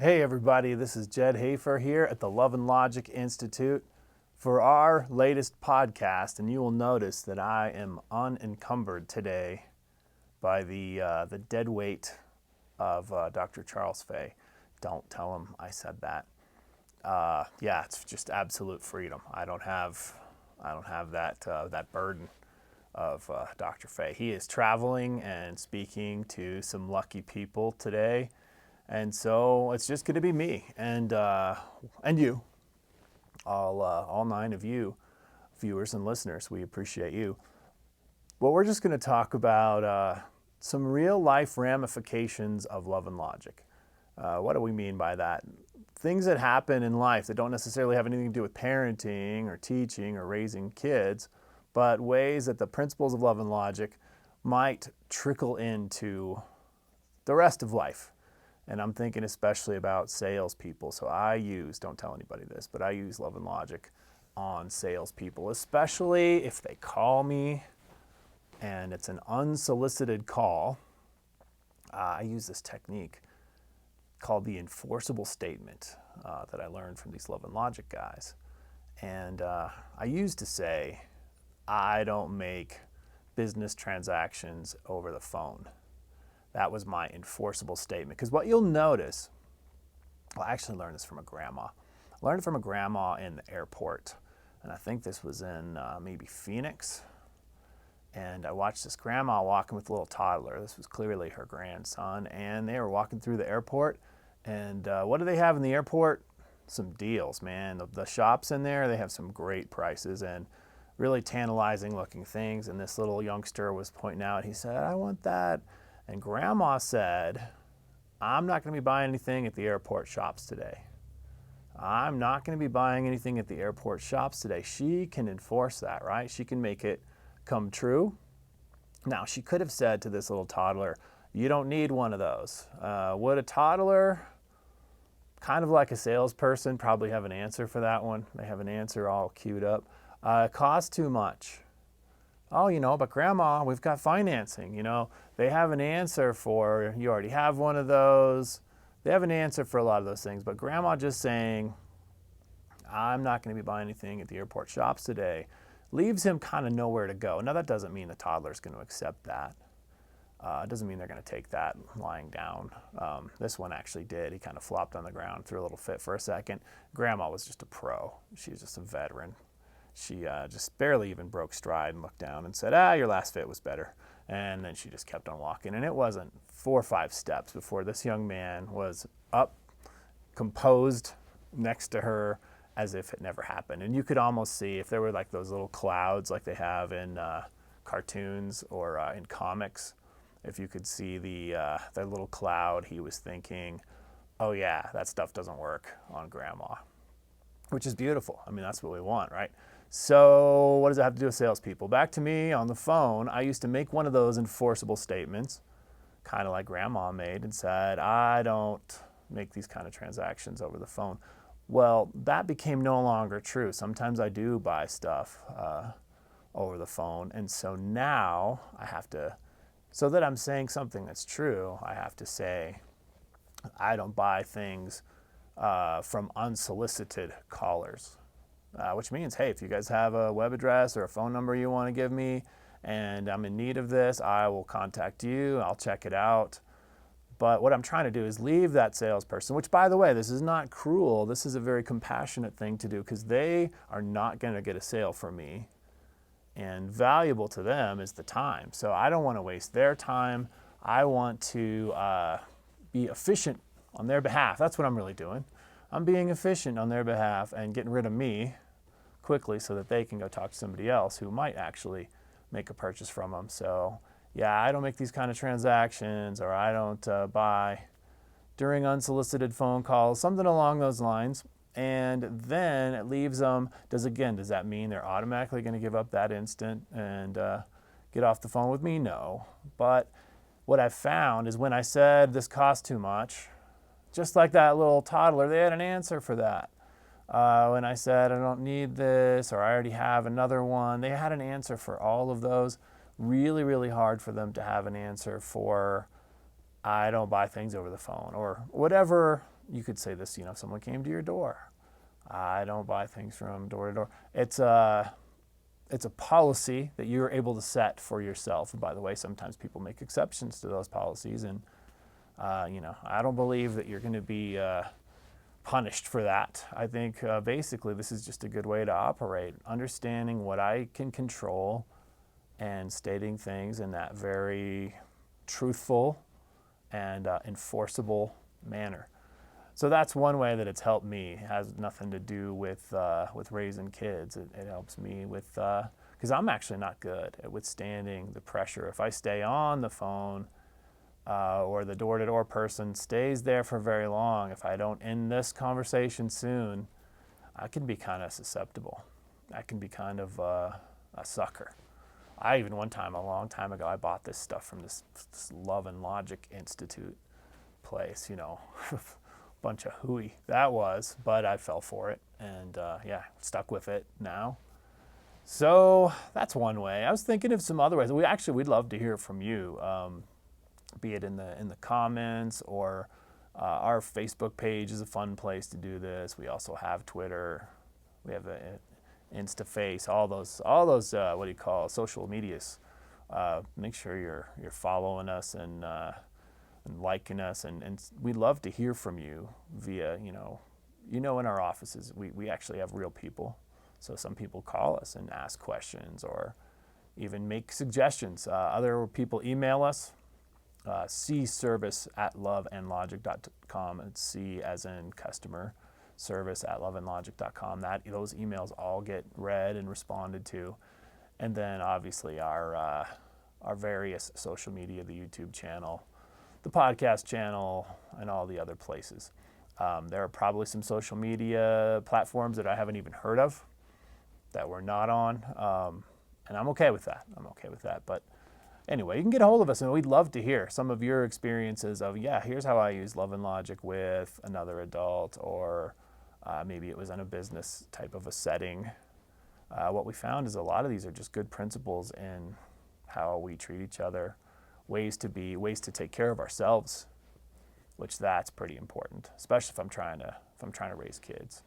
Hey everybody, this is Jedd Hafer here at the Love and Logic Institute for our latest podcast, and you will notice that I am unencumbered today by the dead weight of Dr. Charles Fay. Don't tell him I said that. Yeah, it's just absolute freedom. I don't have that burden of Dr. Fay. He is traveling and speaking to some lucky people today. And so it's just going to be me and you, all 9 of you, viewers and listeners. We appreciate you. Well, we're just going to talk about some real life ramifications of love and logic. What do we mean by that? Things that happen in life that don't necessarily have anything to do with parenting or teaching or raising kids, but ways that the principles of love and logic might trickle into the rest of life. And I'm thinking especially about salespeople. So don't tell anybody this, but I use love and logic on salespeople, especially if they call me and it's an unsolicited call. I use this technique called the enforceable statement that I learned from these love and logic guys. And I used to say, I don't make business transactions over the phone. That was my enforceable statement. Because what you'll notice, well, I actually learned this from a grandma. I learned it from a grandma in the airport. And I think this was in maybe Phoenix. And I watched this grandma walking with a little toddler. This was clearly her grandson. And they were walking through the airport. And what do they have in the airport? Some deals, man. The shops in there, they have some great prices and really tantalizing looking things. And this little youngster was pointing out, he said, I want that. And Grandma said, I'm not going to be buying anything at the airport shops today. I'm not going to be buying anything at the airport shops today. She can enforce that, right? She can make it come true. Now, she could have said to this little toddler, you don't need one of those. Would a toddler, kind of like a salesperson, probably have an answer for that one? They have an answer all queued up. It costs too much. Oh, but Grandma, we've got financing, They have an answer for, you already have one of those. They have an answer for a lot of those things. But Grandma just saying, I'm not going to be buying anything at the airport shops today, leaves him kind of nowhere to go. Now, that doesn't mean the toddler's going to accept that. It doesn't mean they're going to take that lying down. This one actually did. He kind of flopped on the ground, threw a little fit for a second. Grandma was just a pro. She was just a veteran. She just barely even broke stride and looked down and said, your last fit was better. And then she just kept on walking. And it wasn't 4 or 5 steps before this young man was up, composed next to her as if it never happened. And you could almost see if there were like those little clouds like they have in cartoons or in comics, if you could see that little cloud, he was thinking, oh yeah, that stuff doesn't work on Grandma, which is beautiful. I mean, that's what we want, right? So what does it have to do with salespeople? Back to me on the phone, I used to make one of those enforceable statements, kind of like Grandma made, and said, I don't make these kind of transactions over the phone. Well, that became no longer true. Sometimes I do buy stuff over the phone, and so now I have to, so that I'm saying something that's true, I have to say, I don't buy things from unsolicited callers. Which means, hey, if you guys have a web address or a phone number you want to give me and I'm in need of this, I will contact you. I'll check it out. But what I'm trying to do is leave that salesperson, which, by the way, this is not cruel. This is a very compassionate thing to do because they are not going to get a sale from me. And valuable to them is the time. So I don't want to waste their time. I want to be efficient on their behalf. That's what I'm really doing. I'm being efficient on their behalf and getting rid of me quickly so that they can go talk to somebody else who might actually make a purchase from them. So yeah, I don't make these kind of transactions, or I don't buy during unsolicited phone calls, something along those lines. And then it leaves them, does that mean they're automatically going to give up that instant and get off the phone with me? No. But what I found is when I said this costs too much, just like that little toddler, they had an answer for that. When I said, I don't need this, or I already have another one, they had an answer for all of those. Really, really hard for them to have an answer for, I don't buy things over the phone, or whatever you could say this, if someone came to your door. I don't buy things from door to door. It's a policy that you're able to set for yourself. And by the way, sometimes people make exceptions to those policies, and I don't believe that you're going to be punished for that. I think basically this is just a good way to operate, understanding what I can control and stating things in that very truthful and enforceable manner. So that's one way that it's helped me. It has nothing to do with raising kids. It helps me with, because I'm actually not good at withstanding the pressure. If I stay on the phone or the door-to-door person stays there for very long, if I don't end this conversation soon, I can be kind of susceptible. I can be kind of a sucker. I even one time, a long time ago, I bought this stuff from this Love and Logic Institute place, bunch of hooey that was, but I fell for it and stuck with it now. So that's one way. I was thinking of some other ways. We'd love to hear from you, be it in the comments or our Facebook page is a fun place to do this. We also have Twitter. We have InstaFace, all those social medias. Make sure you're following us and liking us, and we love to hear from you via, in our offices, we actually have real people. So some people call us and ask questions or even make suggestions. Other people email us, cservice@loveandlogic.com. It's C as in customer, service@loveandlogic.com. Those emails all get read and responded to. And then obviously our various social media, the YouTube channel, the podcast channel, and all the other places. There are probably some social media platforms that I haven't even heard of that we're not on, and I'm okay with that. But anyway, you can get a hold of us, and we'd love to hear some of your experiences of, here's how I use Love and Logic with another adult, or maybe it was in a business type of a setting. What we found is a lot of these are just good principles in how we treat each other, ways to take care of ourselves, which that's pretty important, especially if I'm trying to raise kids.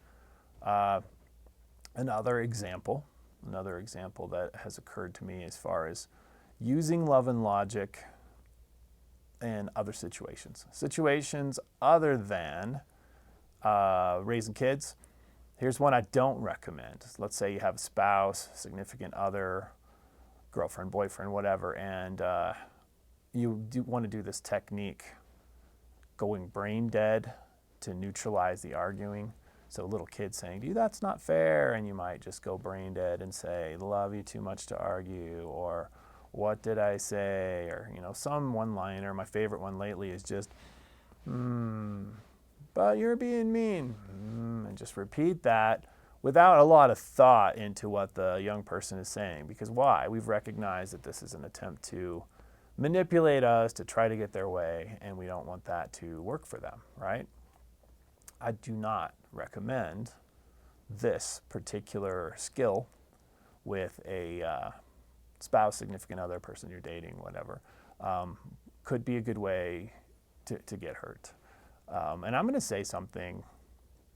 Another example that has occurred to me as far as using Love and Logic in other situations other than raising kids. Here's one I don't recommend. Let's say you have a spouse, significant other, girlfriend, boyfriend, whatever, and you do want to do this technique, going brain dead to neutralize the arguing. So a little kid saying to you, that's not fair, and you might just go brain dead and say, love you too much to argue, or what did I say, or some one-liner. My favorite one lately is just, but you're being mean, and just repeat that without a lot of thought into what the young person is saying. Because why? We've recognized that this is an attempt to manipulate us to try to get their way, and we don't want that to work for them, right? I do not recommend this particular skill with a spouse, significant other, person you're dating, whatever. Could be a good way to get hurt. And I'm going to say something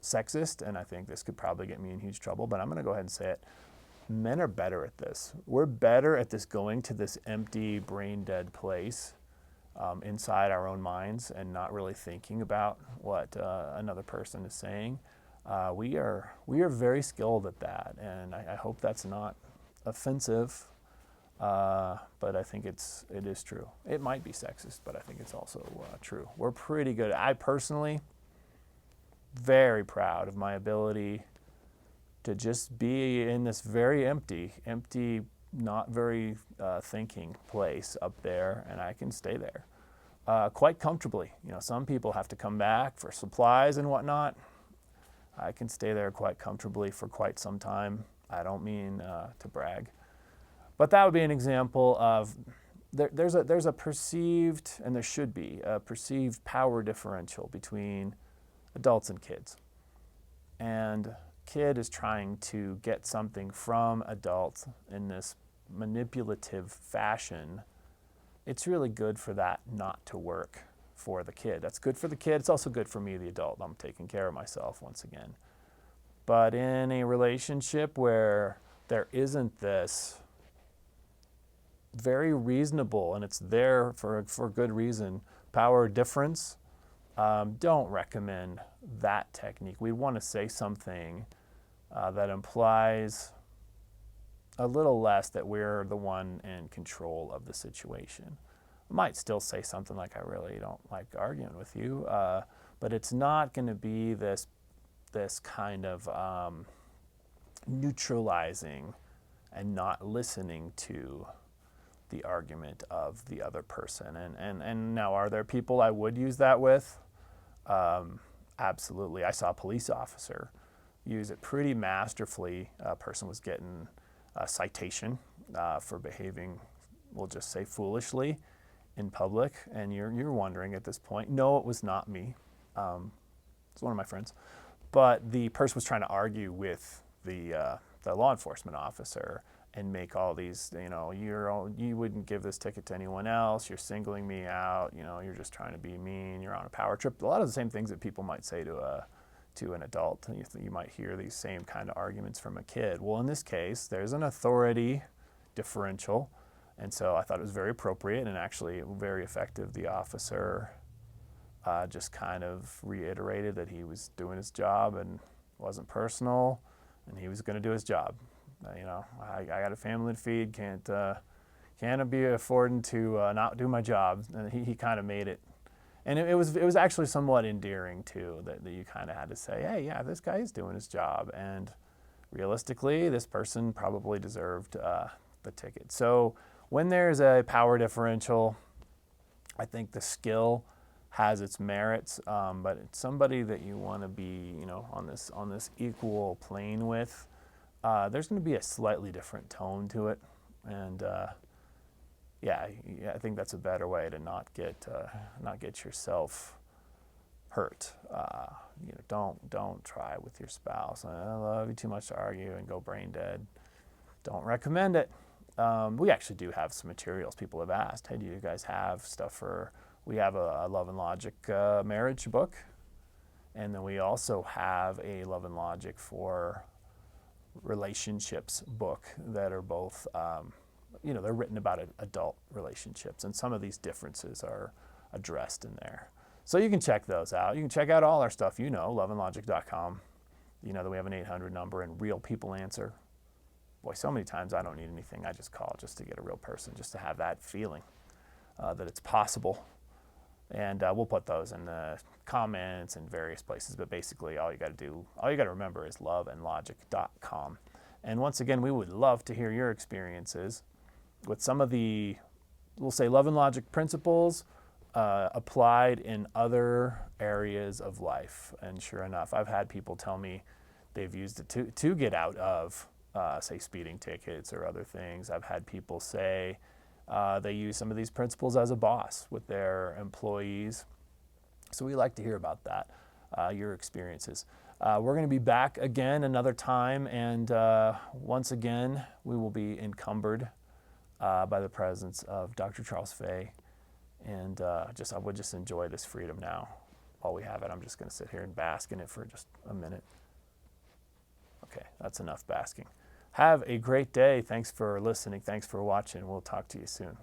sexist, and I think this could probably get me in huge trouble, but I'm going to go ahead and say it. Men are better at this. We're better at this, going to this empty, brain-dead place inside our own minds and not really thinking about what another person is saying. We are very skilled at that, and I hope that's not offensive, but I think it is true. It might be sexist, but I think it's also true. We're pretty good. I personally, very proud of my ability to just be in this very empty, not very thinking place up there, and I can stay there quite comfortably. Some people have to come back for supplies and whatnot. I can stay there quite comfortably for quite some time. I don't mean to brag, but that would be an example of there's a perceived, and there should be a perceived, power differential between adults and kids, and kid is trying to get something from adults in this manipulative fashion. It's really good for that not to work for the kid. That's good for the kid. It's also good for me, the adult. I'm taking care of myself once again. But in a relationship where there isn't this very reasonable, and it's there for good reason, power difference, don't recommend that technique. We want to say something that implies a little less that we're the one in control of the situation. I might still say something like, I really don't like arguing with you, but it's not going to be this kind of neutralizing and not listening to the argument of the other person. And now, are there people I would use that with? Absolutely. I saw a police officer use it pretty masterfully. A person was getting a citation for behaving, we'll just say, foolishly in public, and you're wondering at this point, no, it was not me. It's one of my friends. But the person was trying to argue with the law enforcement officer and make all these, you wouldn't give this ticket to anyone else, you're singling me out, you're just trying to be mean, you're on a power trip. A lot of the same things that people might say to an adult. You might hear these same kind of arguments from a kid. Well, in this case, there's an authority differential, and so I thought it was very appropriate and actually very effective. The officer just kind of reiterated that he was doing his job and it wasn't personal, and he was going to do his job. I got a family to feed, can't be affording to not do my job. And he kind of made it, and it was actually somewhat endearing too, that you kind of had to say, hey, yeah, this guy is doing his job, and realistically, this person probably deserved the ticket. So when there's a power differential, I think the skill has its merits, but it's somebody that you want to be, on this equal plane with. There's going to be a slightly different tone to it, and I think that's a better way to not get yourself hurt. Don't try with your spouse. I love you too much to argue and go brain dead. Don't recommend it. We actually do have some materials. People have asked, hey, do you guys have stuff for? We have a Love and Logic marriage book, and then we also have a Love and Logic for relationships book that are both, they're written about adult relationships, and some of these differences are addressed in there. So you can check those out. You can check out all our stuff, loveandlogic.com. You know that we have an 800 number and real people answer. Boy, so many times I don't need anything. I just call just to get a real person, just to have that feeling that it's possible. And we'll put those in the comments and various places. But basically, all you got to remember is loveandlogic.com. And once again, we would love to hear your experiences with some of the, we'll say, Love and Logic principles applied in other areas of life. And sure enough, I've had people tell me they've used it to get out of, say, speeding tickets or other things. I've had people say, they use some of these principles as a boss with their employees. So we like to hear about that, your experiences. We're going to be back again another time, and once again, we will be encumbered by the presence of Dr. Charles Fay. And I would just enjoy this freedom now while we have it. I'm just going to sit here and bask in it for just a minute. Okay, that's enough basking. Have a great day. Thanks for listening. Thanks for watching. We'll talk to you soon.